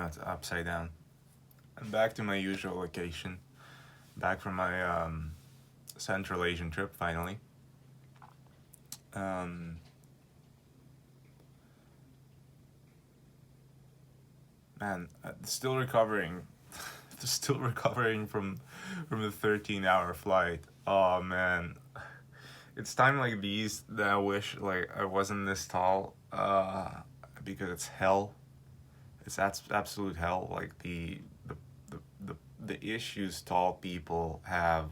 now it's upside down. I'm back to my usual location. Back from my Central Asian trip finally. Um, Man, still recovering. Still recovering from the 13-hour flight. Oh man, it's time like these that I wish like I wasn't this tall. Because it's hell. It's absolute hell. Like the the issues tall people have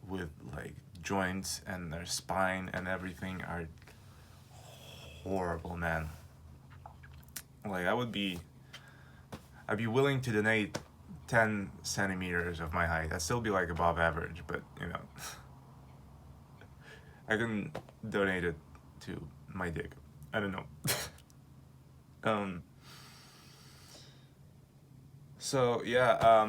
with like joints and their spine and everything are horrible, man. Like I'd be willing to donate 10 centimeters of my height. I'd still be like above average, but I can donate it to my dick. I don't know. um. So yeah.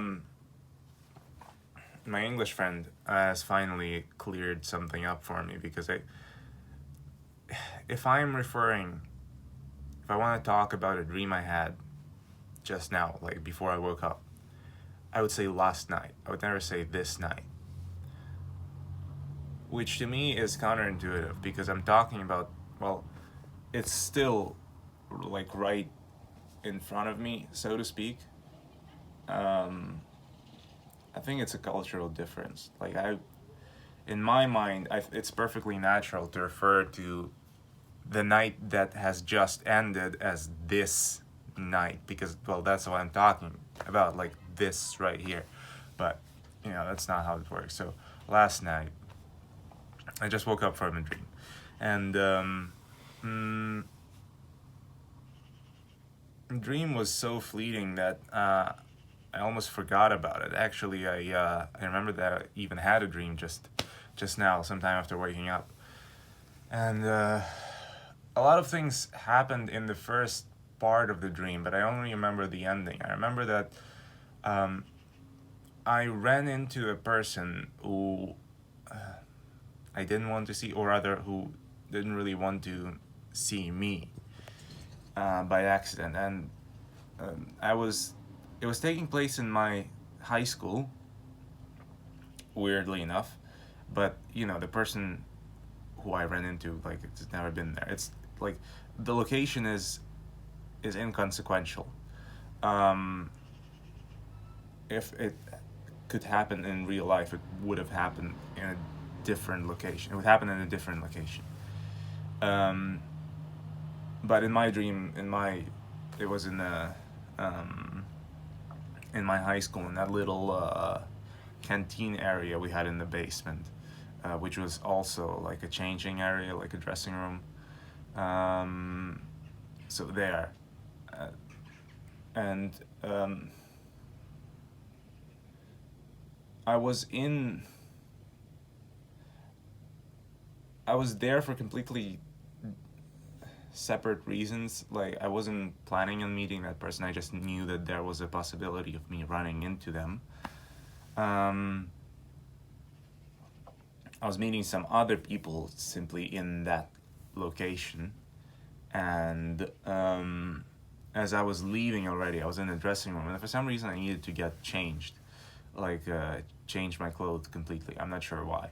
My English friend has finally cleared something up for me because if I'm referring, if I want to talk about a dream I had just now, like before I woke up, I would say last night. I would never say this night. Which to me is counterintuitive because I'm talking about, well, it's still like right in front of me, so to speak. I think it's a cultural difference. In my mind, it's perfectly natural to refer to the night that has just ended as this night because, well, that's what I'm talking about, like this right here. But that's not how it works. So last night I just woke up from a dream, and the dream was so fleeting that I almost forgot about it. Actually, I remember that I even had a dream just now, sometime after waking up, and a lot of things happened in the first part of the dream, but I only remember the ending. I remember that I ran into a person who I didn't want to see, or rather, who didn't really want to see me by accident, and I was. It was taking place in my high school. Weirdly enough, but the person who I ran into, like, it's never been there. It's like the location is inconsequential. Um, if it could happen in real life, it would have happened in a different location. It would happen in a different location. Um, but in my dream, it was in my high school, in that little canteen area we had in the basement, which was also like a changing area, like a dressing room. So there, uh, and I was in. I was there for completely separate reasons. Like, I wasn't planning on meeting that person. I just knew that there was a possibility of me running into them. I was meeting some other people simply in that location, and as I was leaving already, I was in the dressing room, and for some reason I needed to get changed, like change my clothes completely. I'm not sure why.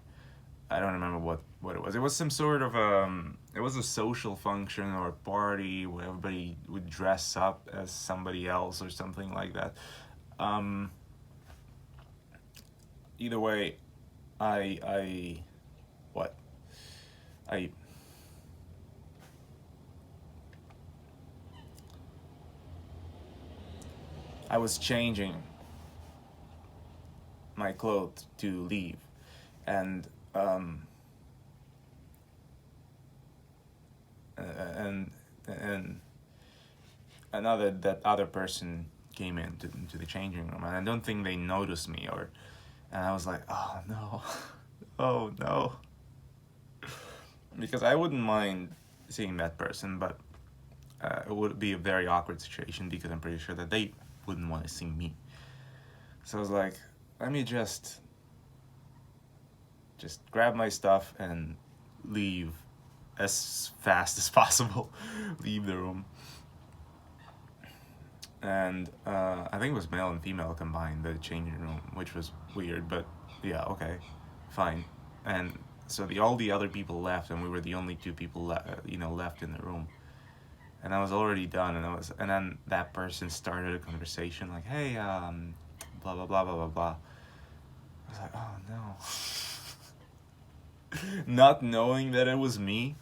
I don't remember what it was. It was some sort of it was a social function or a party where everybody would dress up as somebody else or something like that. Either way, I what I I was changing my clothes to leave, and and and that other person came into the changing room, and I don't think they noticed me, and I was like, oh no, oh no, because I wouldn't mind seeing that person, but it would be a very awkward situation because I'm pretty sure that they wouldn't want to see me. So I was like, let me just grab my stuff and leave as fast as possible. Leave the room. and I think it was male and female combined, the changing room, which was weird, but yeah, okay, fine. And so all the other people left, and we were the only two people left in the room. And I was already done, and then that person started a conversation like, "Hey, blah blah blah blah blah blah." I was like, "Oh no," not knowing that it was me.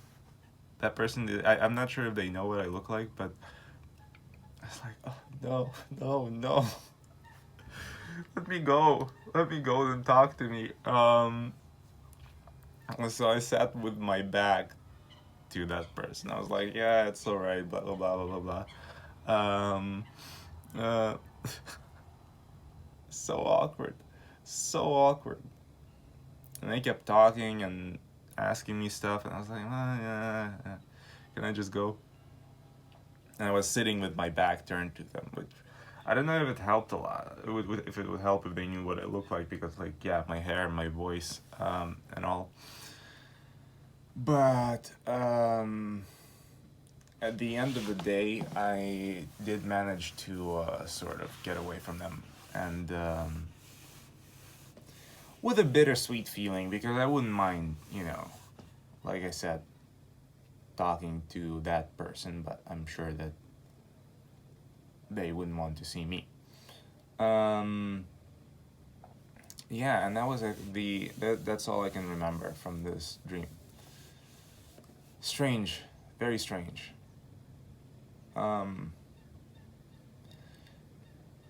That person did. I'm not sure if they know what I look like, but I was like, "Oh no, no, no." Let me go. Let me go and talk to me. So I sat with my back to that person. I was like, yeah, it's alright, blah blah blah blah blah blah. Uh, so awkward, so awkward. And they kept talking and asking me stuff, and I was like, yeah, can I just go? And I was sitting with my back turned to them, which I don't know if it helped a lot. If it would help if they knew what I look like, because like yeah, my hair, my voice, and all. But at the end of the day, I did manage to sort of get away from them, and with a bittersweet feeling, because I wouldn't mind, like I said, talking to that person, but I'm sure that they wouldn't want to see me. Yeah, and that was that's all I can remember from this dream. Strange, very strange.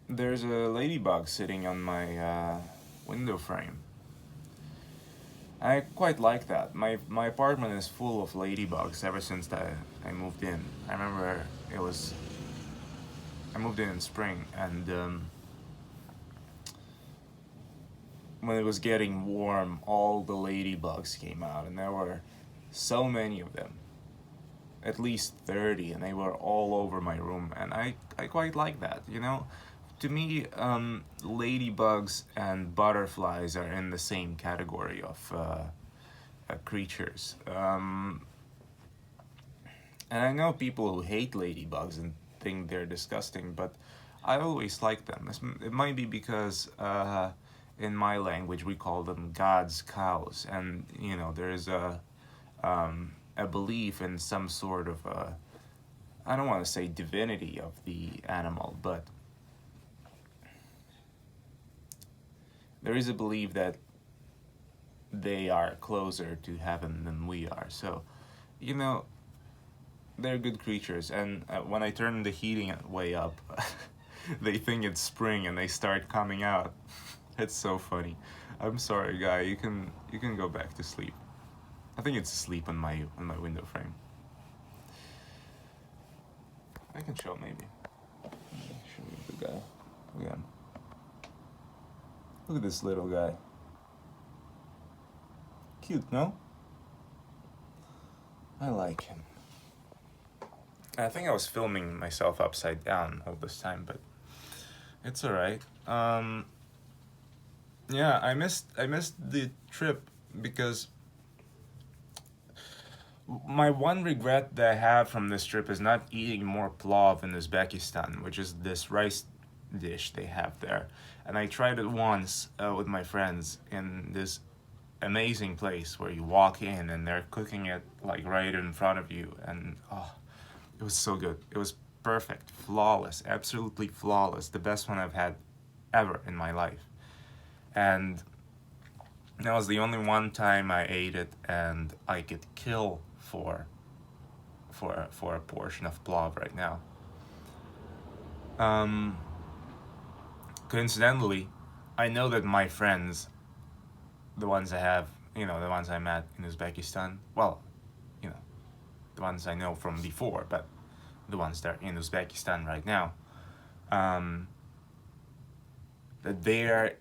There's a ladybug sitting on my window frame. I quite like that. My apartment is full of ladybugs ever since I moved in. I remember I moved in spring, and when it was getting warm, all the ladybugs came out, and there were so many of them, at least 30, and they were all over my room, and I quite like that, To me, ladybugs and butterflies are in the same category of creatures. And I know people who hate ladybugs and think they're disgusting, but I always like them. It might be because in my language we call them God's cows, and there is a belief in some sort of I don't want to say divinity of the animal, but there is a belief that they are closer to heaven than we are. So, they're good creatures. And when I turn the heating way up, they think it's spring and they start coming out. It's so funny. I'm sorry, guy. You can go back to sleep. I think it's asleep on my window frame. I can show maybe. Show you the guy again. Look at this little guy. Cute, no? I like him. I think I was filming myself upside down all this time, but it's alright. Yeah, I missed the trip because my one regret that I have from this trip is not eating more plov in Uzbekistan, which is this rice dish they have there. And I tried it once with my friends in this amazing place where you walk in and they're cooking it like right in front of you, and oh, it was so good. It was perfect, flawless, absolutely flawless. The best one I've had ever in my life. And that was the only one time I ate it and I could kill for a portion of plov right now. Coincidentally, I know that my friends, the ones I have, the ones I met in Uzbekistan, well, the ones I know from before, but the ones that are in Uzbekistan right now, that they are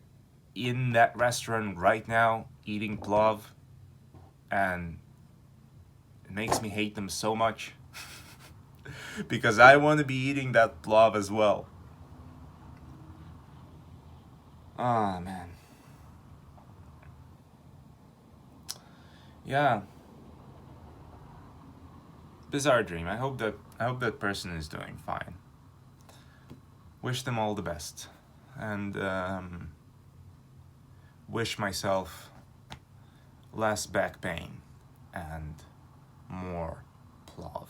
in that restaurant right now eating plov, and it makes me hate them so much because I want to be eating that plov as well. Oh man. Yeah. Bizarre dream. I hope that person is doing fine. wish them all the best, and wish myself less back pain and more love.